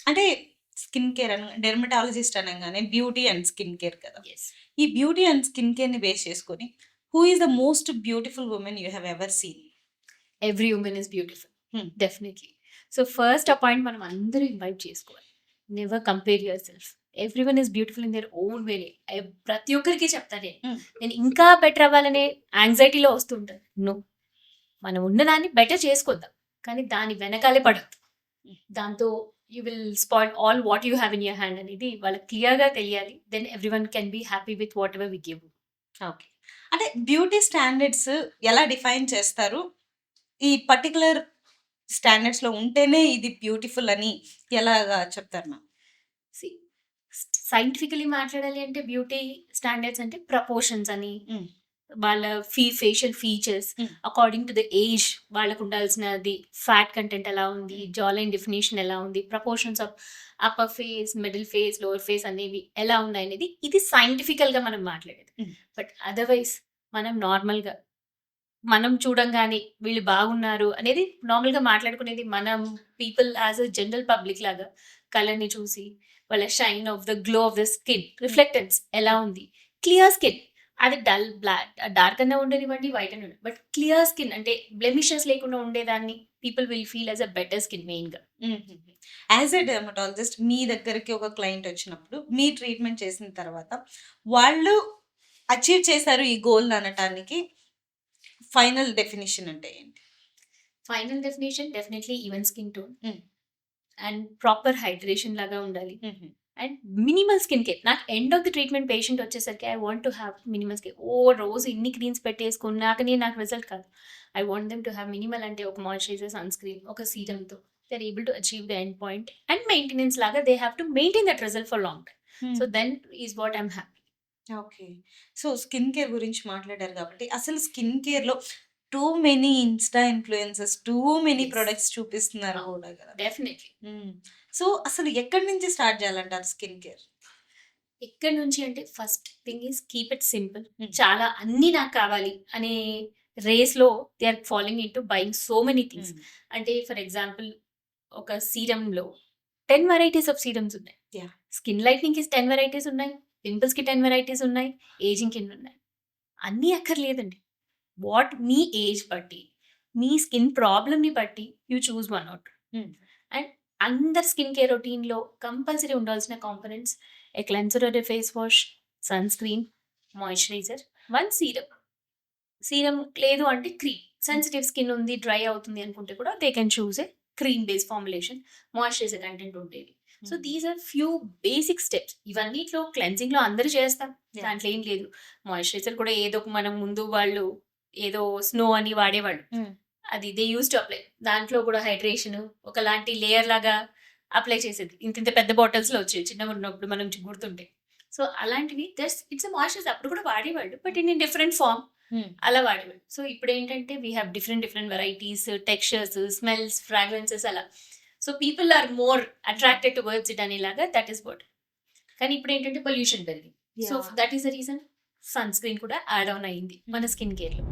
అంటే skin care dermatologist అనంగానే beauty and skin care కదా! యెస్. ఈ బ్యూటీ అండ్ స్కిన్ కేర్‌ని బేస్ చేసుకొని who is the most beautiful women you have ever seen? Every women is beautiful. హ్మ్. Definitely. So, first ఆ point మనం అందరూ invite చేసుకోవాలి. Never compare your self. Everyone is beautiful in their own వేరే. ప్రతి ఒక్కరికి చెప్తా నేను. హ్మ్. నేను ఇంకా బెటర్ అవ్వాలనే యాంగ్జైటీలో వస్తుంటది. నో. మనం ఉన్నదాన్ని బెటర్ చేసుకొద్దాం. కానీ దాని వెనకాలే పడొద్దు. దాంతో you will spoil all what you have in your hand అనేది వాళ్ళకి క్లియర్‌గా తెలియాలి. Then everyone can be happy with whatever we give. Okay. అంటే బ్యూటీ స్టాండర్డ్స్ ఎలా డిఫైన్ చేస్తారు? ఈ పర్టిక్యులర్ స్టాండర్డ్స్‌లో ఉంటేనే ఇది బ్యూటిఫుల్ అని ఎలాగా చెప్తారు మ్యామ్? సి సైంటిఫికల్లీ మాట్లాడాలి అంటే బ్యూటీ స్టాండర్డ్స్ అంటే ప్రపోర్షన్స్ అని, హ్మ్. వాళ్ళ ఫేషియల్ ఫీచర్స్ హ్మ్. అకార్డింగ్ టు ద ఏజ్ వాళ్ళకు ఉండాల్సినది ఫ్యాట్ కంటెంట్ ఎలా ఉంది, జా లైన్ డెఫినేషన్ ఎలా ఉంది, proportions of upper face, middle face, lower face అనేవి ఎలా ఉన్నాయి అనేది ఇది సైంటిఫికల్‌గా మనం మాట్లాడేది. హ్మ్. బట్ అదర్‌వైజ్ మనం నార్మల్‌గా మనం చూడంగానే వీళ్ళు బాగున్నారు అనేది నార్మల్‌గా మాట్లాడుకునేది మనం people as a general public లాగా కలర్‌ని చూసి, వాళ్ళ shine of the glow of the skin, రిఫ్లెక్టెన్స్ ఎలా ఉంది, క్లియర్ స్కిన్ అది డల్ బ్లాక్ డార్క్ అన్నా ఉండనివ్వండి, వైట్ అన్నా బట్ క్లియర్ స్కిన్ అంటే బ్లెమిషెస్ లేకుండా ఉండేదాన్ని people will feel as a better skin మెయిన్‌గా. యాజ్ ఎ డెర్మటాలజిస్ట్ మీ దగ్గరికి ఒక క్లయింట్ వచ్చినప్పుడు, మీ ట్రీట్మెంట్ చేసిన తర్వాత, వాళ్ళు అచీవ్ చేశారు ఈ గోల్‌ని అనటానికి ఫైనల్ డెఫినిషన్ అంటే ఏంటి? Final definition definitely even skin tone hmm. And proper hydration లాగా ఉండాలి. హుహు. And minimal skin care. నాకు end of the treatment patient వచ్చేసరికి I want to have minimal skin. రోజు ఇన్ని క్రీమ్స్ పెట్టేసుకున్నాకనే నాకు రిజల్ట్ కాదు. I want them to have minimal అంటే ఒక మాయిశ్చరైజర్, సన్ స్క్రీన్, ఒక సీరమ్‌తో they are able to achieve the end point and maintenance లాగా they have to maintain that result for long time. Hmm. So then is what I am happy. Okay. So, skin care గురించి మాట్లాడారు కాబట్టి, అసలు skin కేర్‌లో too many insta influencers, too many Yes. Products చూపిస్తున్నారు అవును. గూడా గదా! డెఫినెట్లీ. హ్మ్. సో, అసలు ఎక్కడి నుంచి స్టార్ట్ జేయాలంటారు స్కిన్ కేర్? ఎక్కడి నుంచి అంటే first thing is keep it simple. Hmm. చాలా అన్నీ నాకు కావాలి అనే రేస్‌లో they are following into buying so many things. Hmm. అంటే ఫర్ ఎగ్జాంపుల్ ఒక సీరమ్‌లో 10 వెరైటీస్ ఆఫ్ సీరమ్స్ ఉన్నాయి. యాహ్! స్కిన్ లైట్నింగ్‌కి 10 వెరైటీస్ ఉన్నాయి. పింపుల్స్‌కి 10 వెరైటీస్ ఉన్నాయి. ఏజింగ్‌కి ఇన్ని ఉన్నాయి. అన్నీ అక్కర్లేదండి. వాట్ మీ ఏజ్ బట్టి, మీ స్కిన్ ప్రాబ్లమ్‌ని బట్టి you choose one or two. Hmm. And అందరి స్కిన్ కేర్ రొటీన్‌లో కంపల్సరీ ఉండాల్సిన components a cleanser or a face wash, sunscreen, moisturizer, one serum. Serum లేదు అంటే క్రీమ్. సెన్సిటివ్ స్కిన్ ఉంది, డ్రై అవుతుంది అనుకుంటే కూడా they can choose a cream based formulation, moisturizer content ఉండేది. So hmm. These are few basic steps. ఇవన్నిట్లో క్లెన్సింగ్‌లో అందరూ చేస్తాం. యాహ్! దాంట్లో ఏం లేదు. మాయిశ్చరైజర్ కూడా ఏదో ఒక మనం ముందు వాళ్ళు ఏదో స్నో అని వాడేవాళ్ళు. హ్మ్. అది దే యూజ్ టు అప్లై. దాంట్లో కూడా హైడ్రేషన్ ఒకలాంటి లేయర్ లాగా అప్లై చేసేది. ఇంత ఇంత పెద్ద బాటిల్స్‌లో వచ్చేవి చిన్నగా ఉన్నప్పుడు మనం గుర్తుంటే. సో అలాంటివి జస్ట్ ఇట్స్ ఎ మాయిశ్చరైజర్ అప్పుడు కూడా వాడేవాళ్ళు. బట్ ఇన్ డిఫరెంట్ ఫార్మ్ హ్మ్. అలా వాడేవాళ్ళు. సో ఇప్పుడేంటంటే we have different different varieties, textures, smells, fragrances అలా. So people are more attracted towards it అనేలాగా దట్ ఈస్ వాట్. కానీ ఇప్పుడేంటంటే పొల్యూషన్ పెరిగింది. So yeah! That is the reason sunscreen కూడా యాడ్ ఆన్ అయింది మన స్కిన్ కేర్‌లో.